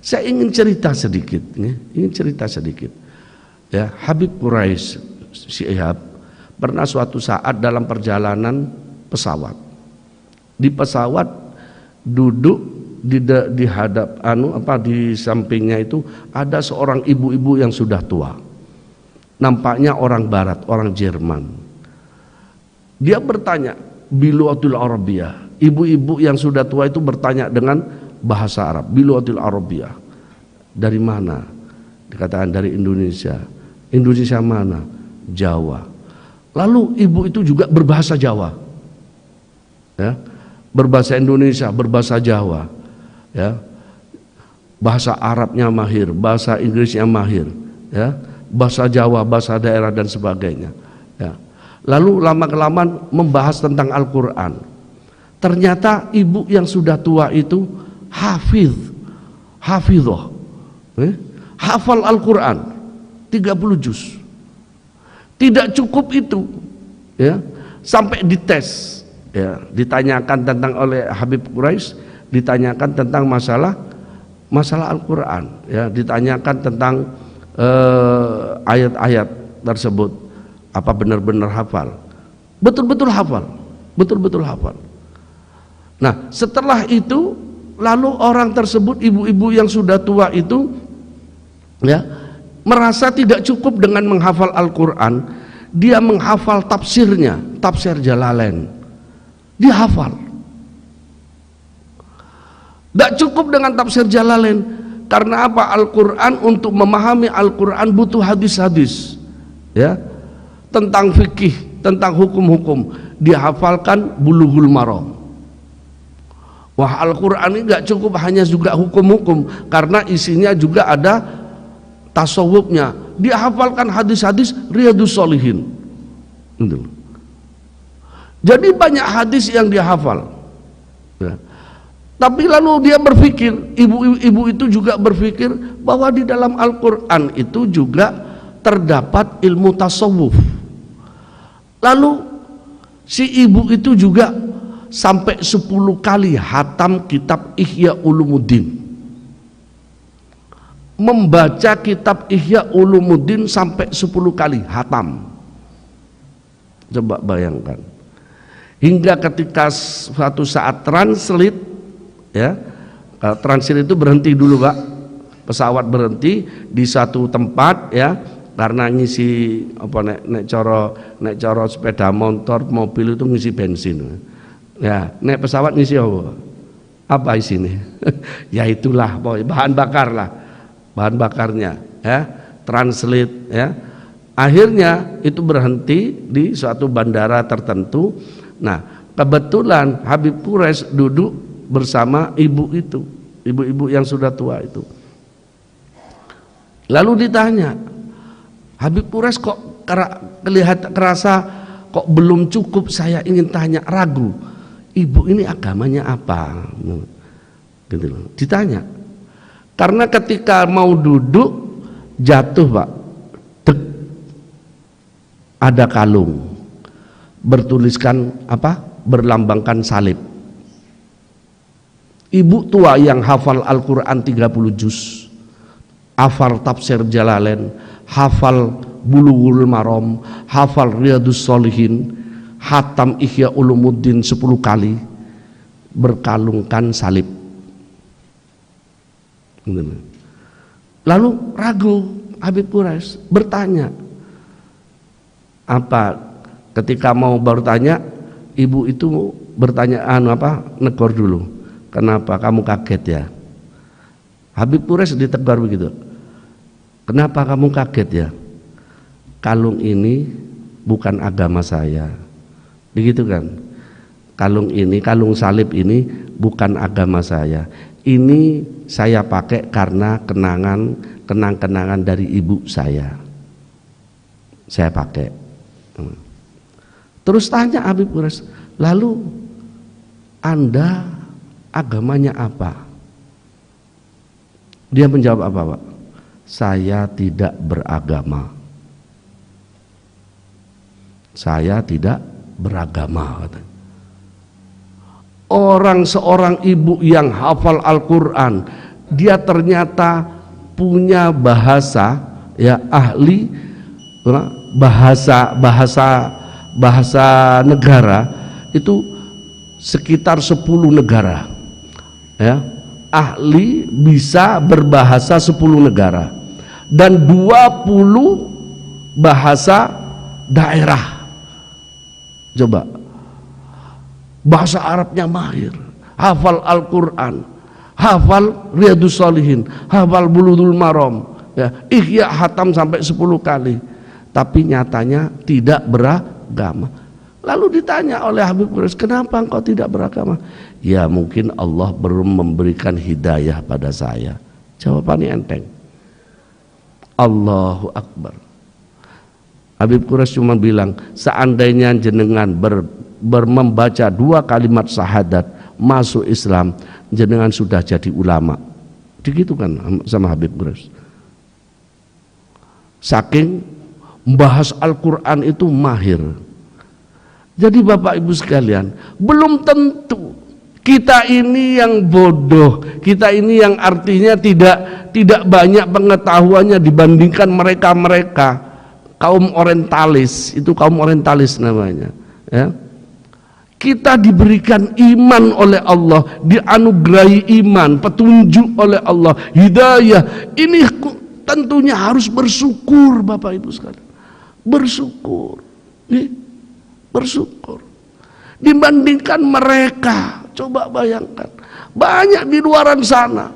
Saya ingin cerita sedikit, ya. Habib Quraisy Syihab pernah suatu saat dalam perjalanan pesawat. Di pesawat duduk di hadap di sampingnya itu ada seorang ibu-ibu yang sudah tua. Nampaknya orang barat, orang Jerman. Dia bertanya biluatul Arabiyah. Ibu-ibu yang sudah tua itu bertanya dengan bahasa Arab, biluatul Arabiyah. Dari mana? Dikatakan dari Indonesia. Indonesia mana? Jawa. Lalu ibu itu juga berbahasa Jawa, ya, berbahasa Indonesia, berbahasa Jawa, ya, bahasa Arabnya mahir, bahasa Inggrisnya mahir, ya, bahasa Jawa, bahasa daerah dan sebagainya, ya. Lalu lama-kelamaan membahas tentang Al-Quran. Ternyata ibu yang sudah tua itu hafidhah, hafal Al-Quran 30 juz. Tidak cukup itu, ya, sampai dites, ya, ditanyakan tentang oleh Habib Quraisy, ditanyakan tentang masalah Al-Quran, ya, ditanyakan tentang ayat-ayat tersebut, apa benar-benar hafal? Betul-betul hafal. Nah, setelah itu lalu orang tersebut, ibu-ibu yang sudah tua itu, ya, merasa tidak cukup dengan menghafal Al-Quran. Dia menghafal tafsirnya, tafsir Jalalain. Dia hafal. Tidak cukup dengan tafsir Jalalain. Karena apa? Al-Quran, untuk memahami Al-Quran butuh hadis-hadis, ya, tentang fikih, tentang hukum-hukum. Dia hafalkan Bulughul Maram. Wah, Al-Quran ini gak cukup hanya juga hukum-hukum, karena isinya juga ada tasawufnya. Dia hafalkan hadis-hadis Riyadhus Shalihin. Jadi banyak hadis yang dia hafal, ya. Tapi lalu dia berpikir, ibu itu juga berpikir bahwa di dalam Al-Quran itu juga terdapat ilmu tasawuf. Lalu si ibu itu juga sampai 10 kali hatam kitab Ihya Ulumuddin. Membaca kitab Ihya Ulumuddin sampai 10 kali hatam. Coba bayangkan. Hingga ketika suatu saat translate, ya, translate itu berhenti dulu, Pak. Pesawat berhenti di satu tempat, ya, karena ngisi nek coro sepeda motor, mobil itu ngisi bensin. Ya, naik pesawat ngisi apa isinya? Ya itulah, bahan bakar lah, bahan bakarnya, ya, translate, ya. Akhirnya itu berhenti di suatu bandara tertentu. Nah, kebetulan Habib Quraisy duduk bersama ibu-ibu yang sudah tua itu. Lalu ditanya, Habib Quraisy kok kerasa kok belum cukup, saya ingin tanya, ragu. Ibu ini agamanya apa? Gitu loh. Ditanya. Karena ketika mau duduk jatuh, Pak. Dek, ada kalung bertuliskan apa? Berlambangkan salib. Ibu tua yang hafal Al-Quran 30 juz, hafal tafsir Jalalain, hafal Bulughul Maram, hafal Riyadhus Shalihin, hatam Ihya Ulumuddin 10 kali, berkalungkan salib. Lalu ragu Habib Quraisy, bertanya. Apa ketika mau bertanya, ibu itu bertanya negor dulu. Kenapa kamu kaget ya? Habib Quraisy ditegur begitu. Kenapa kamu kaget ya? Kalung ini bukan agama saya. Begitu kan? Kalung ini, kalung salib ini bukan agama saya. Ini saya pakai karena kenang-kenangan dari ibu saya. Saya pakai. Terus tanya Habib Quraisy, lalu Anda agamanya apa? Dia menjawab apa, Pak? Saya tidak beragama. Saya tidak beragama. Seorang ibu yang hafal Al-Quran dia ternyata punya bahasa, ya, ahli bahasa negara itu sekitar 10 negara, ya, ahli bisa berbahasa 10 negara dan 20 bahasa daerah. Coba, bahasa Arabnya mahir, hafal Al-Quran, hafal Riyadus Shalihin, hafal Bulughul Maram, ya, ihya hatam sampai 10 kali, tapi nyatanya tidak beragama. Lalu ditanya oleh Habib Quraish, kenapa engkau tidak beragama? Ya mungkin Allah belum memberikan hidayah pada saya. Jawabannya enteng. Allahu Akbar. Habib Quraish cuma bilang, seandainya jenengan membaca 2 kalimat syahadat masuk Islam, jenengan sudah jadi ulama. Begitu kan sama Habib Quraish. Saking membahas Al-Quran itu mahir. Jadi Bapak Ibu sekalian, belum tentu kita ini yang bodoh, kita ini yang artinya tidak banyak pengetahuannya dibandingkan mereka kaum orientalis, itu kaum orientalis namanya, ya. Kita diberikan iman oleh Allah, dianugerahi iman, petunjuk oleh Allah, hidayah. Ini tentunya harus bersyukur Bapak Ibu sekalian. Bersyukur. Bersyukur. Dibandingkan mereka, coba bayangkan, banyak di luaran sana